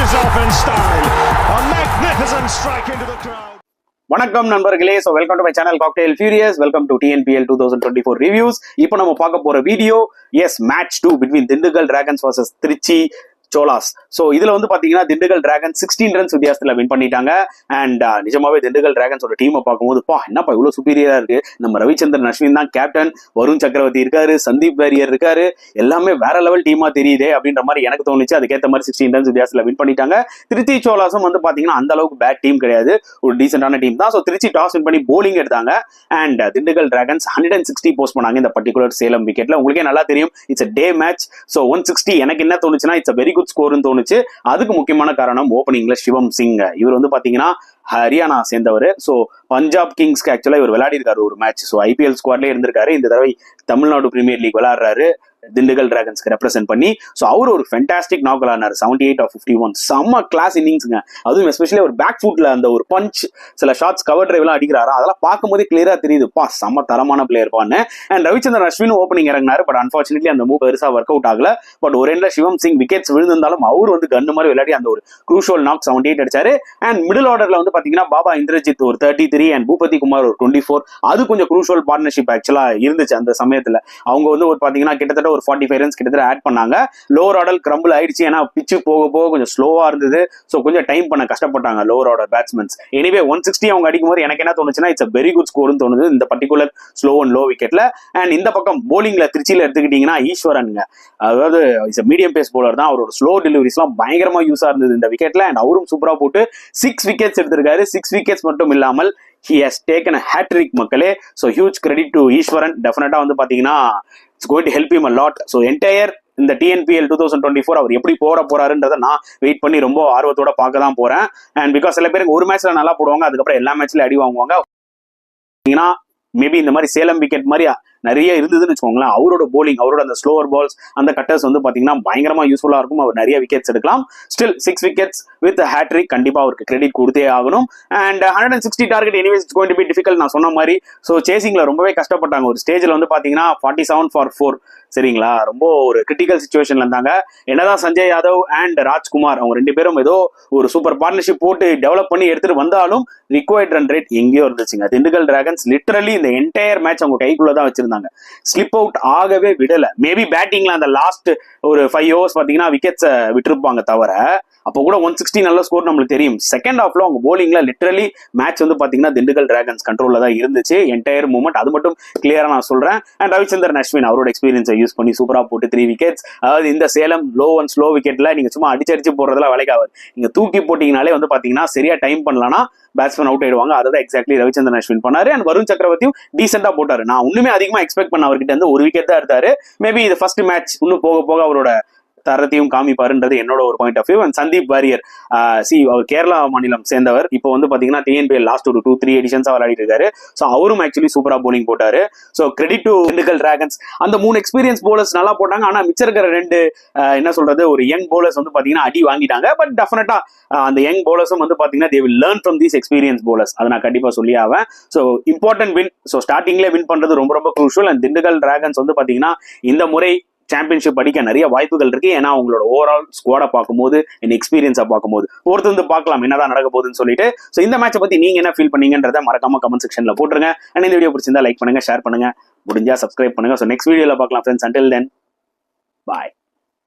finishes off in style. A magnificent strike into the crowd. வணக்கம் நண்பர்களே. So welcome to my channel cocktail furious. Welcome to TNPL 2024 reviews. இப்போ நம்ம பார்க்க போற video match 2 between Dindigul Dragons vs Trichy Cholas. So இதுல வந்து பாத்தீங்கன்னா திண்டுக்கல் டிராகன்ஸ் 16 ரன்ஸ் வித்தியாசத்துல வின் பண்ணிட்டாங்க. அண்ட் நிஜமாவே திண்டுக்கல் டிராகன்ஸோட டீமை பார்க்கும்போது என்னப்பா இவ்வளவு சுப்பீரியரா இருக்கு. நம்ம ரவிச்சந்திரன் அஸ்வின் தான் கேப்டன், வருண் சக்கரவர்த்தி இருக்காரு, சந்தீப் வாரியர் இருக்காரு, எல்லாமே வேற லெவல் டீமா தெரியுதே அப்படின்ற மாதிரி எனக்கு தோணுச்சு. அதுக்கேற்ற மாதிரி 16 ரன்ஸ் வித்தியாசத்துல வின் பண்ணிட்டாங்க. திருச்சி சோலாஸும் வந்து பாத்தீங்கன்னா அந்த அளவுக்கு பேட் டீம் கிடையாது, ஒரு டீசென்டான டீம் தான். ஸோ திருச்சி டாஸ் வின் பண்ணி போலிங் எடுத்தாங்க. அண்ட் திண்டுக்கல் டிராகன்ஸ் 160 போஸ்ட் பண்ணாங்க இந்த பர்டிகுலர் சேலம் விக்கெட்ல. உங்களுக்கே நல்லா தெரியும், இட்ஸ் டே மேட்ச். ஸோ 160 எனக்கு என்ன தோணுச்சுன்னா இட்ஸ் வெரி குட் ஸ்கோர்னு தோணுச்சு. அதுக்கு முக்கியமான காரணம் ஓப்பனிங்ல சிவம் சிங். இவர் வந்து பாத்தீங்கன்னா ஹரியானா சேர்ந்தவர். ஸோ பஞ்சாப் கிங்ஸ்க்கு ஆக்சுவலா இவர் விளையாடி இருக்காரு ஒரு மேட்ச். ஸோ ஐபிஎல் ஸ்குவாட்லயே இருந்திருக்காரு. இந்த தடவை Tamil Nadu premier league விளையாடுறாரு Dindigul டிராகன்ஸ்க்கு represent பண்ணி. ஸோ அவர் ஒரு ஃபென்டாஸ்டிக் நாக் விளையாடுறாரு, 78 of 51. செம்ம கிளாஸ் இன்னிங்ஸ்ங்க. அதுவும் எஸ்பெஷலி ஒரு பேக் ஃபுட்ல அந்த ஒரு பஞ்ச், சில ஷாட்ஸ் கவர் டிரைவ் எல்லாம் அடிக்கிறாரு. அதெல்லாம் பார்க்கும்போது கிளியரா தெரியுதுப்பா செம்ம தரமான பிளேயர் பான்னு. அண்ட் ரவிச்சந்திரன் அஸ்வின் ஓப்பனிங் இறங்கினாரு. பட் அன்பார்ச்சுனேட்லி அந்த மூவ் பெருசா ஒர்க் அவுட் ஆகல. பட் ஒரு எண்ட்ல சிவம் சிங் விக்கெட்ஸ் விழுந்திருந்தாலும் அவர் வந்து கன்னு மாதிரி விளையாடி அந்த ஒரு க்ரூஷியல் நாக் 78 அடிச்சாரு. அண்ட் மிடில் ஆர்டர்ல வந்து பாத்தீங்கன்னா பாபா இந்திரஜித் ஒரு 33 அண்ட் பூபதி குமார் ஒரு 24. அது கொஞ்சம் க்ரூஷியல் பார்ட்னர்ஷிப் ஆக்சுவலா இருந்துச்சு அந்த சமயத்துல. அவங்க வந்து ஒரு பாத்தீங்கன்னா கிட்டத்தட்ட ஒரு 45 ரன்ஸ் கிட்டத்தட்ட ஆட் பண்ணாங்க. லோவர் ஆர்டர் கிரம்பிள் ஆயிடுச்சு, ஏன்னா பிச்சு போக போக கொஞ்சம் ஸ்லோவா இருந்தது. ஸோ கொஞ்சம் டைம் பண்ண கஷ்டப்பட்டாங்க லோவர் ஆர்டர் பேட்ஸ்மென்ஸ். எனிவே 160 அவங்க அடிக்கும் போது எனக்கு என்ன தோணுச்சுன்னா இட்ஸ் வெரி குட் ஸ்கோர்னு தோணுது இந்த பர்டிகுலர் ஸ்லோ அண்ட் லோ விக்கெட்ல. அண்ட் இந்த பக்கம் போலிங்ல திருச்சியில எடுத்துக்கிட்டீங்கன்னா ஈஸ்வரனுங்க, அதாவது இட்ஸ் மீடியம் பேஸ் போலர் தான். அவரோட ஸ்லோ டெலிவரிஸ்லாம் பயங்கரமா யூஸா இருந்தது இந்த விக்கெட்ல. அண்ட் அவரும் சூப்பரா போட்டு 6 விக்கெட்ஸ் எடுத்திருக்காரு. 6 விக்கெட்ஸ் மட்டும் இல்லாமல் he has taken a hat-trick மக்களே. So huge credit to ஈஸ்வரன். டெஃபினட்டா வந்து பாத்தீங்கன்னா it's going to help him a lot. So entire இந்த டிஎன்பிஎல் 2024 அவர் எப்படி போறாருன்றதை நான் வெயிட் பண்ணி ரொம்ப ஆர்வத்தோட பார்க்க தான் போறேன். அண்ட் பிகாஸ் சில பேருக்கு ஒரு மேட்ச்ல நல்லா போடுவாங்க, அதுக்கப்புறம் எல்லா மேட்ச்லயும் அடி வாங்குவாங்க. மேபி இந்த மாதிரி சேலம் விக்கெட் மாதிரி நிறைய இருந்ததுன்னு வச்சுக்கோங்களேன். அவரோட போலிங், அவரோட அந்த ஸ்லோவர் பால்ஸ், அந்த கட்டர்ஸ் வந்து பாத்தீங்கன்னா பயங்கரமா யூஸ்ஃபுல்லா இருக்கும். அவர் நிறைய விக்கெட்ஸ் எடுக்கலாம். ஸ்டில் 6 விக்கெட்ஸ் வித் ஹேட்ரிக் கண்டிப்பா அவருக்கு கிரெடிட் கொடுத்தே ஆகணும். And 160 target anyways it's going to be difficult நான் சொன்ன மாதிரி. ஸோ சேசிங்ல ரொம்பவே கஷ்டப்பட்டாங்க. ஒரு ஸ்டேஜ்ல வந்து பாத்தீங்கன்னா 47 for 4 சரிங்களா, ரொம்ப ஒரு கிரிட்டிக்கல் சிச்சுவேஷன்ல இருந்தாங்க. என்னதான் சஞ்சய் யாதவ் அண்ட் ராஜ்குமார் அவங்க 2 பேரும் ஏதோ ஒரு சூப்பர் பார்ட்னர்ஷிப் போட்டு டெவலப் பண்ணி எடுத்துட்டு வந்தாலும் ரிக்வயர்ட் ரன் ரேட் எங்கேயோ இருந்துச்சுங்க. திண்டுக்கல் டிராகன்ஸ் லிட்டரலி இந்த என்டையர் மேட்ச் அவங்க கைக்குள்ளதான் வச்சிருந்தாங்க, ஸ்லிப் அவுட் ஆகவே விடல. மேபி பேட்டிங்ல அந்த லாஸ்ட் ஒரு 5 ஓவர்ஸ் பாத்தீங்கன்னா விக்கெட்ஸ் விட்டுருப்பாங்க தவிர அப்போ கூட 160 நல்ல ஸ்கோர் நம்மளுக்கு தெரியும். செகண்ட் ஹாஃப்ல அவங்க போலிங்ல லிட்டரலி மேட்ச் வந்து பாத்தீங்கன்னா திண்டுக்கல் டிராகன்ஸ் கண்ட்ரோல்ல தான் இருந்துச்சு என்டையர் மூமெண்ட். அது மட்டும் கிளியரா நான் சொல்றேன். அண்ட் ரவிச்சந்திரன் அஸ்வின் அவரோட எக்ஸ்பீரியன்ஸை யூஸ் பண்ணி சூப்பரா போட்டு 3 விக்கெட்ஸ். அதாவது இந்த சேலம் லோ அண்ட் ஸ்லோ விக்கெட்ல நீங்க சும்மா அடிச்சு போடுறதுல வேலைக்காவது, நீங்க தூக்கி போட்டீங்கனாலே வந்து பாத்தீங்கன்னா சரியா டைம் பண்ணலன்னா பேட்ஸ்மேன் அவுட் ஆயிடுவாங்க. அதான் எக்ஸாக்ட்லி ரவிச்சந்திரன் அஸ்வின் பண்ணாரு. அண்ட் வருண் சக்கரவர்த்தியும் டீசென்டா போட்டாரு. நான் ஒண்ணுமே அதிகமா எக்ஸ்பெக்ட் பண்ண அவர்கிட்ட இருந்து ஒரு விக்கெட் தான் எடுத்தாரு. மேபி இது ஃபர்ஸ்ட் மேட்ச், இன்னும் போக போக அவரோட தரத்தையும் காமிப்பாருன்றது என்னோட ஒரு point of view. And Sandeep Warrier அவர் கேரளா மாநிலம் சேர்ந்தவர். இப்போ வந்து பாத்தீங்கன்னா டிஎன்பிஎல் லாஸ்ட் ஒரு 2-3 எடிஷன்ஸா விளையாடிட்டு இருக்காரு. ஸோ அவரும் ஆக்சுவலி சூப்பரா போலிங் போட்டாரு. So credit to Dindigul dragons. அந்த 3 எக்ஸ்பீரியன்ஸ் போலர்ஸ் நல்லா போட்டாங்க. ஆனா மிச்சம் இருக்கிற 2 என்ன சொல்றது ஒரு யங் போலர்ஸ் வந்து பாத்தீங்கன்னா அடி வாங்கிட்டாங்க. பட் டெஃபினட்டா அந்த யங் போலர்ஸும் வந்து பாத்தீங்கன்னா they will learn from these experience bowlers. அதை நான் கண்டிப்பா சொல்லி ஆவேன். So important win. ஸோ ஸ்டார்டிங்லேயே வின் பண்றது ரொம்ப ரொம்ப க்ரூஷியல். அண்ட் திண்டுக்கல் டிராகன்ஸ் வந்து பாத்தீங்கன்னா இந்த முறை சாம்பியன்ஷிப் அடிக்க நிறைய வாய்ப்புகள் இருக்கு. ஏன்னா அவங்களோட ஓவரால் ஸ்குவாடை பார்க்கும்போது, எக்ஸ்பீரியன்ஸா பார்க்கும்போது ஒருத்தர் வந்து பார்க்கலாம் என்னதான் நடக்க போகுதுன்னு சொல்லிட்டு. ஸோ இந்த மேட்சை பத்தி நீங்க என்ன ஃபீல் பண்ணீங்கன்றத மறக்காம கமெண்ட் செக்ஷன்ல போட்டுருங்க. அண்ட் இந்த வீடியோ பிடிச்சிருந்தா லைக் பண்ணுங்க, ஷேர் பண்ணுங்க, முடிஞ்சா சப்ஸ்கிரைப் பண்ணுங்க. ஸோ நெக்ஸ்ட் வீடியோல பார்க்கலாம் ஃப்ரெண்ட்ஸ். அண்டில் தென் பாய்.